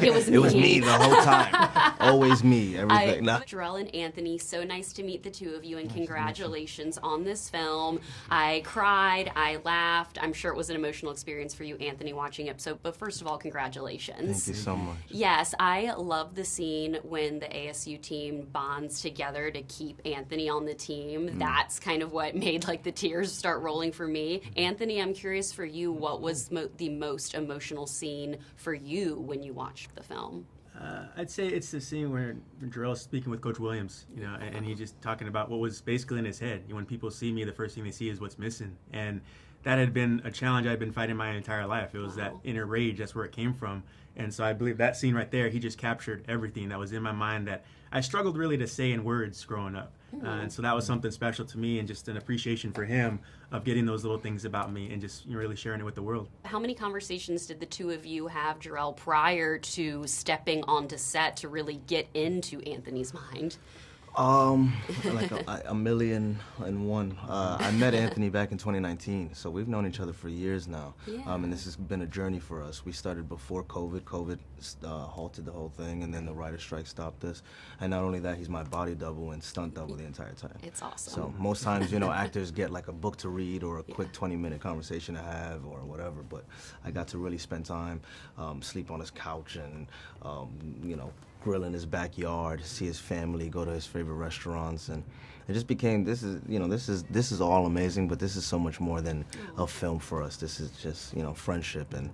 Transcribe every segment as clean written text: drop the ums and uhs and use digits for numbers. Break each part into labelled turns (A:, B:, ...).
A: It was me the whole time. Always me, everything.
B: Jharrel and Anthony, so nice to meet the two of you, and congratulations on this film. I cried, I laughed. I'm sure it was an emotional experience for you, Anthony, watching it. But first of all, congratulations.
A: Thank you so much.
B: Yes, I love the scene when the ASU team bonds together to keep Anthony on the team. That's kind of what made like the tears start rolling for me. Anthony, I'm curious for you, what was the most emotional scene for you when you watched the film?
C: I'd say it's the scene where Jharrel's speaking with Coach Williams, and he's just talking about what was basically in his head. When people see me, the first thing they see is what's missing. And that had been a challenge I'd been fighting my entire life. It was that inner rage, that's where it came from. And so I believe that scene right there, he just captured everything that was in my mind that I struggled really to say in words growing up. And so that was something special to me, and just an appreciation for him of getting those little things about me and just really sharing it with the world.
B: How many conversations did the two of you have, Jharrel, prior to stepping onto set to really get into Anthony's mind?
A: Like a million and one. I met Anthony back in 2019, so we've known each other for years now.
B: Yeah.
A: And this has been a journey for us. We started before COVID. COVID halted the whole thing, and then the writer's strike stopped us. And not only that, he's my body double and stunt double the entire time.
B: It's awesome.
A: So most times, actors get like a book to read or a quick 20-minute conversation to have or whatever, but I got to really spend time, sleep on his couch and, grill in his backyard, see his family, go to his favorite restaurants, and it just became, this is all amazing, but this is so much more than a film for us. This is just, friendship and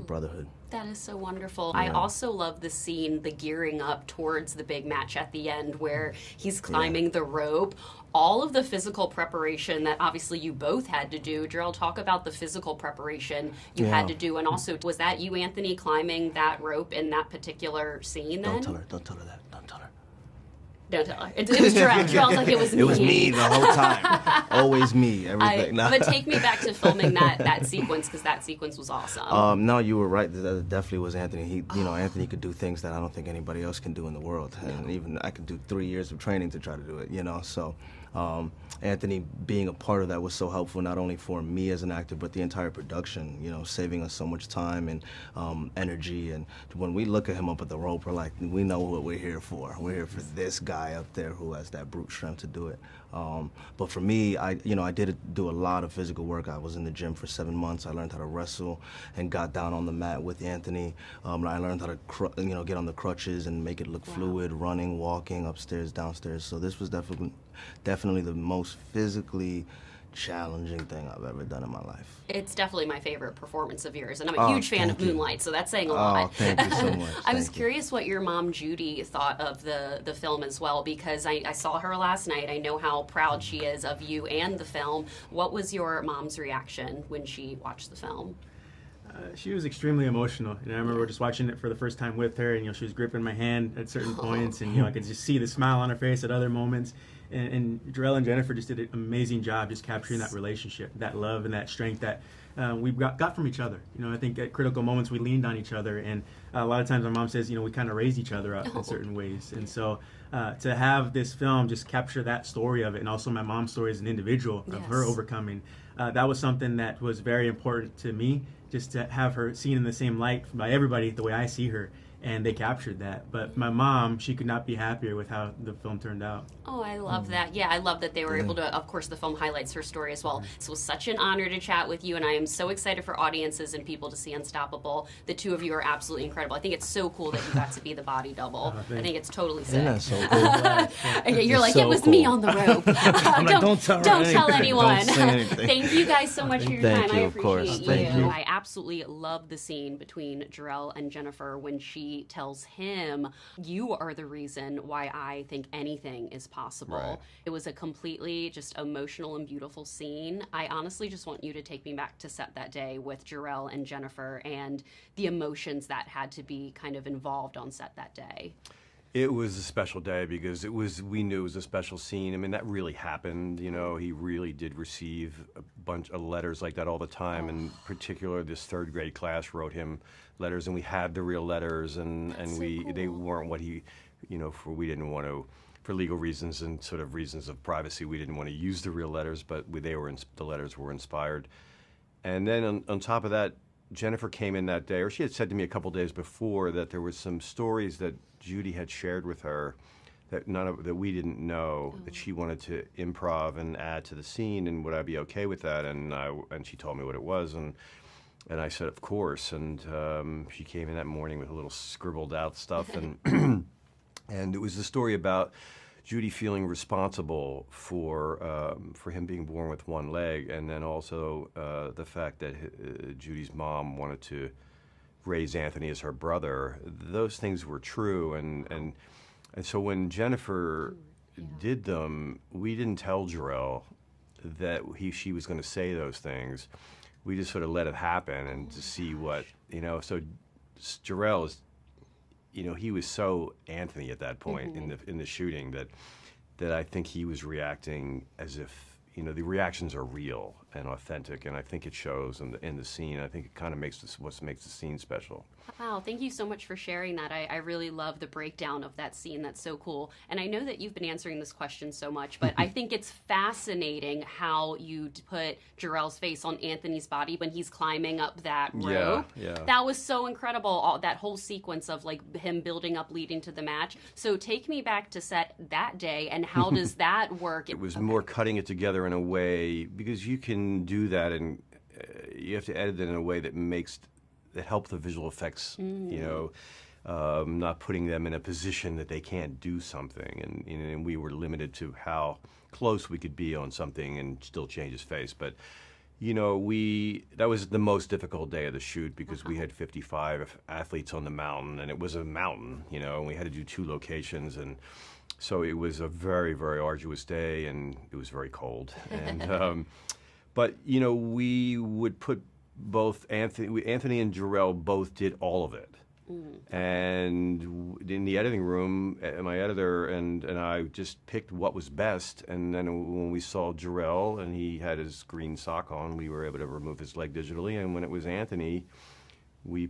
A: brotherhood.
B: That is so wonderful.
A: Yeah.
B: I also love the scene, the gearing up towards the big match at the end where he's climbing the rope. All of the physical preparation that obviously you both had to do. Jharrel, talk about the physical preparation you had to do. And also, was that you, Anthony, climbing that rope in that particular scene then?
A: Don't tell her that. Don't tell her.
B: Don't tell her. It was Jharrel. Jharrel's like, it was me.
A: It was me the whole time. Always me, everything.
B: But take me back to filming that sequence, because that sequence was awesome.
A: No, you were right. That definitely was Anthony. Anthony could do things that I don't think anybody else can do in the world. And even I could do 3 years of training to try to do it, So Anthony being a part of that was so helpful, not only for me as an actor, but the entire production, saving us so much time and energy. And when we look at him up at the rope, we're like, we know what we're here for. We're here for this guy up there who has that brute strength to do it. But for me, I did do a lot of physical work. I was in the gym for 7 months. I learned how to wrestle and got down on the mat with Anthony. I learned how to get on the crutches and make it look fluid, running, walking, upstairs, downstairs. So this was definitely the most physically challenging thing I've ever done in my life.
B: It's definitely my favorite performance of yours, and I'm a huge fan of Moonlight, so that's saying a lot.
A: Oh, thank you so much.
B: I was curious what your mom, Judy, thought of the film as well, because I saw her last night. I know how proud she is of you and the film. What was your mom's reaction when she watched the film?
C: She was extremely emotional. I remember just watching it for the first time with her, and she was gripping my hand at certain points, and I could just see the smile on her face at other moments. And Jharrel and Jennifer just did an amazing job just capturing that relationship, that love and that strength that we got from each other. I think at critical moments we leaned on each other, and a lot of times my mom says, we kind of raised each other up in certain ways. And so to have this film just capture that story of it, and also my mom's story as an individual of her overcoming, that was something that was very important to me, just to have her seen in the same light by everybody the way I see her. And they captured that. But my mom, she could not be happier with how the film turned out.
B: Oh, I love that. Yeah, I love that they were able to, of course, the film highlights her story as well. So it was such an honor to chat with you, and I am so excited for audiences and people to see Unstoppable. The two of you are absolutely incredible. I think it's so cool that you got to be the body double. I think it's totally sick.
A: Isn't that so cool?
B: You're like,
A: so
B: it was
A: cool.
B: Me on the rope.
A: I'm like, don't tell
B: anyone.
A: Don't say anything.
B: Thank you guys so much for your
A: Thank
B: time.
A: you,
B: I
A: of course.
B: appreciate
A: Thank you.
B: I absolutely love the scene between Jharrel and Jennifer when she tells him, you are the reason why I think anything is possible.
A: Right.
B: It was a completely just emotional and beautiful scene. I honestly just want you to take me back to set that day with Jharrel and Jennifer and the emotions that had to be kind of involved on set that day.
D: It was a special day because we knew it was a special scene. I mean, that really happened. He really did receive a bunch of letters like that all the time. In particular, this third grade class wrote him letters, and we had the real letters, and they weren't what he, we didn't want to, for legal reasons and sort of reasons of privacy, we didn't want to use the real letters, but the letters were inspired. And then on top of that, Jennifer came in that day, or she had said to me a couple days before that there was some stories that Judy had shared with her that that we didn't know, that she wanted to improv and add to the scene, and would I be okay with that? And she told me what it was, and I said, of course. And she came in that morning with a little scribbled out stuff, and and it was the story about Judy feeling responsible for him being born with one leg, and then also the fact that Judy's mom wanted to raise Anthony as her brother. Those things were true, and so when Jennifer did them, we didn't tell Jharrel that she was going to say those things. We just sort of let it happen and to see what, So Jharrel is, he was so Anthony at that point in the shooting that I think he was reacting as if, the reactions are real and authentic, and I think it shows in the scene. I think it kind of makes what makes the scene special.
B: Wow, thank you so much for sharing that. I really love the breakdown of that scene. That's so cool. And I know that you've been answering this question so much, but I think it's fascinating how you put Jharrel's face on Anthony's body when he's climbing up that rope.
D: Yeah.
B: That was so incredible, that whole sequence of like him building up leading to the match. So take me back to set that day, and how does that work?
D: It was more cutting it together in a way, because you can do that, and you have to edit it in a way that help the visual effects, not putting them in a position that they can't do something, and we were limited to how close we could be on something and still change his face. But that was the most difficult day of the shoot, because we had 55 athletes on the mountain, and it was a mountain, and we had to do 2 locations, and so it was a very, very arduous day, and it was very cold. And but we would put both Anthony and Jharrel both did all of it. And in the editing room, my editor and I just picked what was best. And then when we saw Jharrel and he had his green sock on, we were able to remove his leg digitally. And when it was Anthony, we,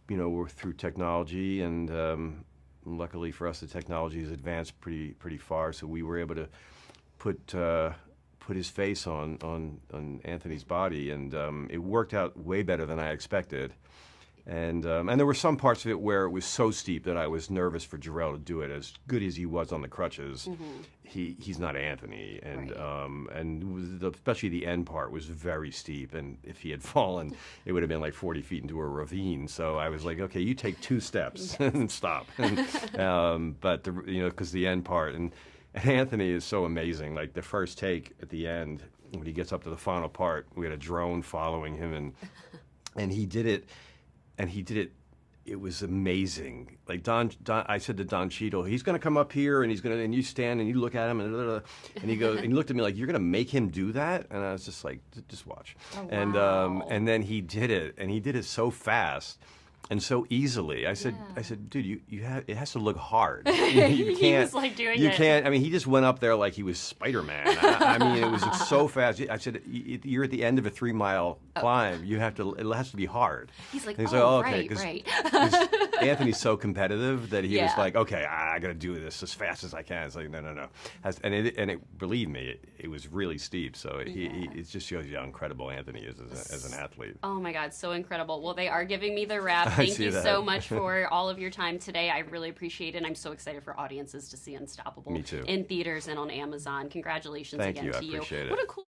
D: were through technology, and luckily for us, the technology has advanced pretty far. So we were able to put his face on Anthony's body, and it worked out way better than I expected. And there were some parts of it where it was so steep that I was nervous for Jharrel to do it. As good as he was on the crutches, he's not Anthony, and especially the end part was very steep. And if he had fallen, it would have been like 40 feet into a ravine. So I was like, okay, you take 2 steps and stop. And, but because the end part and Anthony is so amazing. Like the first take at the end, when he gets up to the final part, we had a drone following him, and he did it. And he did it. It was amazing. Like Don I said to Don Cheadle, he's going to come up here, and and you stand and you look at him, and he goes, and he looked at me like, you're going to make him do that? And I was just like, just watch.
B: Oh, wow.
D: And then he did it, and he did it so fast and so easily. I said, dude, it has to look hard. You can't.
B: He was like doing
D: you
B: it.
D: can't. I mean, he just went up there like he was Spider-Man. I mean, it was so fast. I said, you're at the end of a 3-mile climb. You have to. It has to be hard.
B: He's like,
D: and
B: okay,
D: right.
B: Because
D: Anthony's so competitive that he was like, okay, I got to do this as fast as I can. It's like, no. Believe me, it was really steep. So it just shows you how incredible Anthony is as an athlete.
B: Oh my God, so incredible. Well, they are giving me the wrap. Thank you so much for all of your time today. I really appreciate it. I'm so excited for audiences to see Unstoppable.
D: Me too.
B: In theaters and on Amazon. Congratulations
D: Thank
B: again
D: you.
B: to
D: I appreciate it.
B: What a cool